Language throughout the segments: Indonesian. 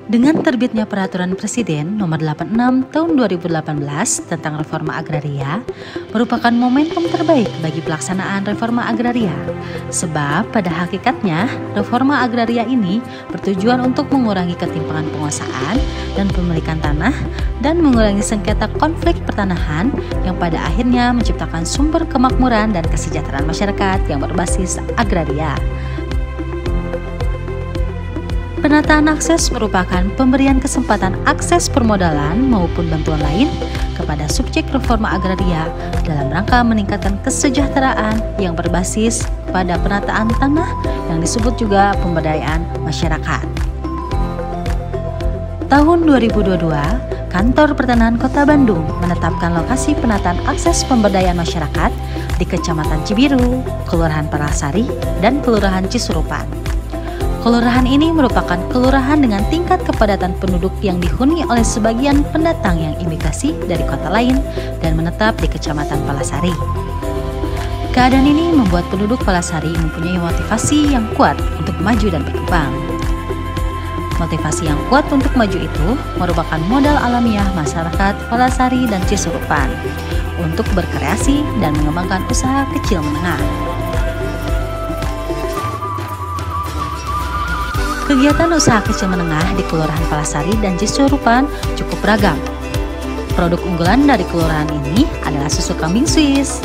Dengan terbitnya Peraturan Presiden Nomor 86 Tahun 2018 tentang reforma agraria, merupakan momentum terbaik bagi pelaksanaan reforma agraria. Sebab pada hakikatnya, reforma agraria ini bertujuan untuk mengurangi ketimpangan penguasaan dan pemilikan tanah dan mengurangi sengketa konflik pertanahan yang pada akhirnya menciptakan sumber kemakmuran dan kesejahteraan masyarakat yang berbasis agraria. Penataan akses merupakan pemberian kesempatan akses permodalan maupun bantuan lain kepada subjek reforma agraria dalam rangka meningkatkan kesejahteraan yang berbasis pada penataan tanah yang disebut juga pemberdayaan masyarakat. Tahun 2022, Kantor Pertanahan Kota Bandung menetapkan lokasi penataan akses pemberdayaan masyarakat di Kecamatan Cibiru, Kelurahan Palasari, dan Kelurahan Cisurupan. Kelurahan ini merupakan kelurahan dengan tingkat kepadatan penduduk yang dihuni oleh sebagian pendatang yang imigrasi dari kota lain dan menetap di Kecamatan Palasari. Keadaan ini membuat penduduk Palasari mempunyai motivasi yang kuat untuk maju dan berkembang. Motivasi yang kuat untuk maju itu merupakan modal alamiah masyarakat Palasari dan Cisurupan untuk berkreasi dan mengembangkan usaha kecil menengah. Kegiatan usaha kecil menengah di Kelurahan Palasari dan Cisurupan cukup beragam. Produk unggulan dari kelurahan ini adalah susu kambing Swiss.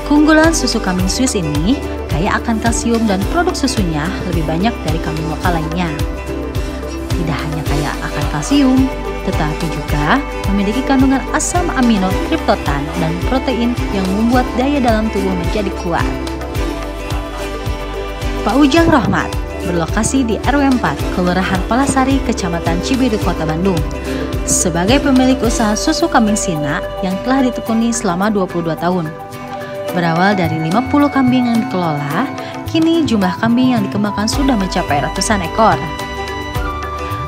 Keunggulan susu kambing Swiss ini kaya akan kalsium dan produk susunya lebih banyak dari kambing lokal lainnya. Tidak hanya kaya akan kalsium, tetapi juga memiliki kandungan asam amino, triptotan, dan protein yang membuat daya dalam tubuh menjadi kuat. Pak Ujang Rohmat berlokasi di RW 4, Kelurahan Palasari, Kecamatan Cibiru, Kota Bandung. Sebagai pemilik usaha susu kambing Sina yang telah ditekuni selama 22 tahun. Berawal dari 50 kambing yang dikelola, kini jumlah kambing yang dikembangkan sudah mencapai ratusan ekor.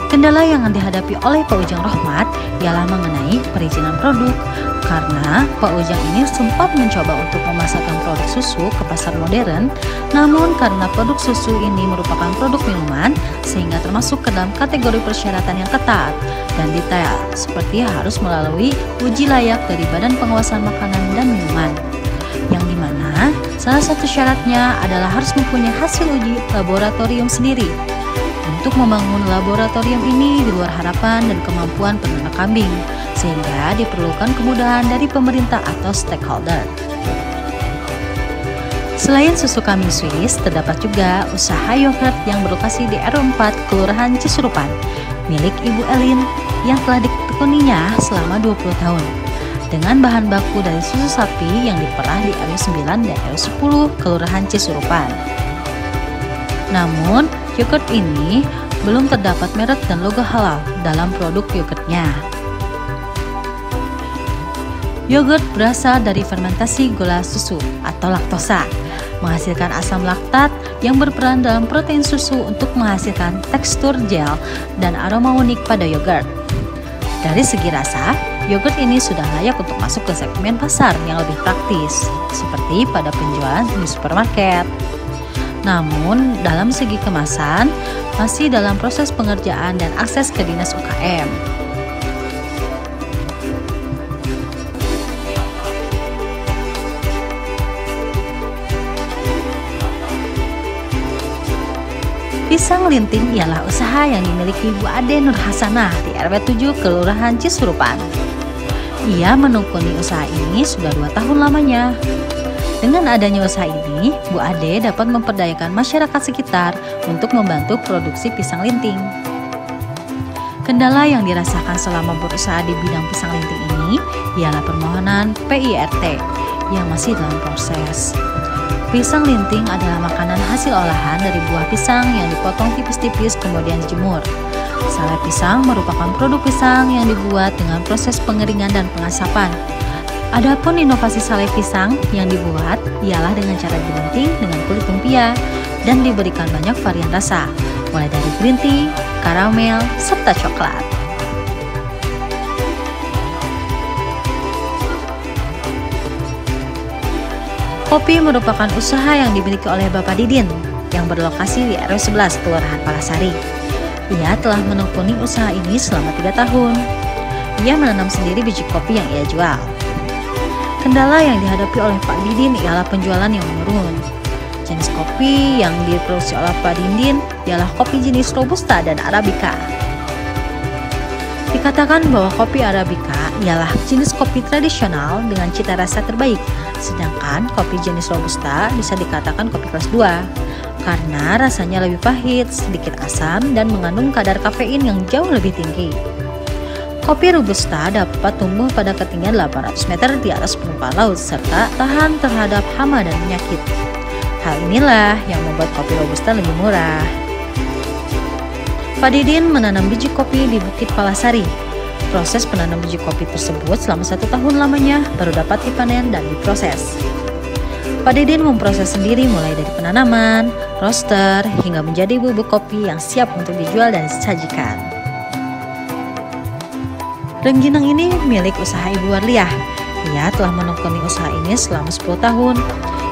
Kendala yang dihadapi oleh Pak Ujang Rohmat ialah mengenai perizinan produk, karena Pak Ujang ini sempat mencoba untuk memasarkan produk susu ke pasar modern, namun karena produk susu ini merupakan produk minuman sehingga termasuk ke dalam kategori persyaratan yang ketat dan detail, seperti harus melalui uji layak dari Badan Pengawasan Makanan dan Minuman, yang dimana salah satu syaratnya adalah harus mempunyai hasil uji laboratorium sendiri. Untuk membangun laboratorium ini di luar harapan dan kemampuan peternak kambing, sehingga diperlukan kemudahan dari pemerintah atau stakeholder. Selain susu kambing Swiss, terdapat juga usaha yogurt yang berlokasi di RW 4, Kelurahan Cisurupan, milik Ibu Elin yang telah ditekuninya selama 20 tahun. Dengan bahan baku dari susu sapi yang diperah di RW 9 dan RW 10, Kelurahan Cisurupan. Namun, yogurt ini belum terdapat merek dan logo halal dalam produk yogurtnya. Yogurt berasal dari fermentasi gula susu atau laktosa, menghasilkan asam laktat yang berperan dalam protein susu untuk menghasilkan tekstur gel dan aroma unik pada yogurt. Dari segi rasa, yogurt ini sudah layak untuk masuk ke segmen pasar yang lebih praktis, seperti pada penjualan di supermarket. Namun, dalam segi kemasan, masih dalam proses pengerjaan dan akses ke Dinas UKM. Pisang linting ialah usaha yang dimiliki Bu Ade Nur Hasanah di RW 7, Kelurahan Cisurupan. Ia menekuni usaha ini sudah 2 tahun lamanya. Dengan adanya usaha ini, Bu Ade dapat memperdayakan masyarakat sekitar untuk membantu produksi pisang linting. Kendala yang dirasakan selama berusaha di bidang pisang linting ini ialah permohonan PIRT yang masih dalam proses. Pisang linting adalah makanan hasil olahan dari buah pisang yang dipotong tipis-tipis kemudian dijemur. Sale pisang merupakan produk pisang yang dibuat dengan proses pengeringan dan pengasapan. Adapun inovasi sale pisang yang dibuat ialah dengan cara digunting dengan kulit lumpia dan diberikan banyak varian rasa, mulai dari green tea, karamel, serta coklat. Kopi merupakan usaha yang dimiliki oleh Bapak Didin yang berlokasi di RW 11, Kelurahan Palasari. Ia telah menekuni usaha ini selama 3 tahun. Ia menanam sendiri biji kopi yang ia jual. Kendala yang dihadapi oleh Pak Didin ialah penjualan yang menurun. Jenis kopi yang diproduksi oleh Pak Didin ialah kopi jenis Robusta dan Arabica. Dikatakan bahwa kopi Arabica ialah jenis kopi tradisional dengan cita rasa terbaik, sedangkan kopi jenis Robusta bisa dikatakan kopi kelas 2 karena rasanya lebih pahit, sedikit asam, dan mengandung kadar kafein yang jauh lebih tinggi. Kopi Robusta dapat tumbuh pada ketinggian 800 meter di atas permukaan laut serta tahan terhadap hama dan penyakit. Hal inilah yang membuat kopi Robusta lebih murah. Pak Didin menanam biji kopi di Bukit Palasari. Proses penanam biji kopi tersebut selama 1 tahun lamanya baru dapat dipanen dan diproses. Pak Didin memproses sendiri mulai dari penanaman, roaster, hingga menjadi bubuk kopi yang siap untuk dijual dan disajikan. Rengginang ini milik usaha Ibu Warliah. Ia telah menekuni usaha ini selama 10 tahun.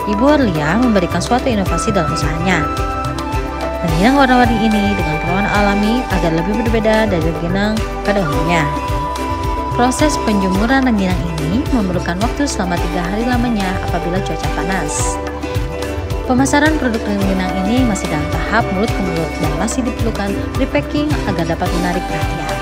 Ibu Warliah memberikan suatu inovasi dalam usahanya. Rengginang warna-warni ini dengan perlawanan alami agar lebih berbeda dari rengginang pada umumnya. Proses penjemuran rengginang ini memerlukan waktu selama 3 hari lamanya apabila cuaca panas. Pemasaran produk rengginang ini masih dalam tahap mulut ke mulut dan masih diperlukan repacking agar dapat menarik perhatian.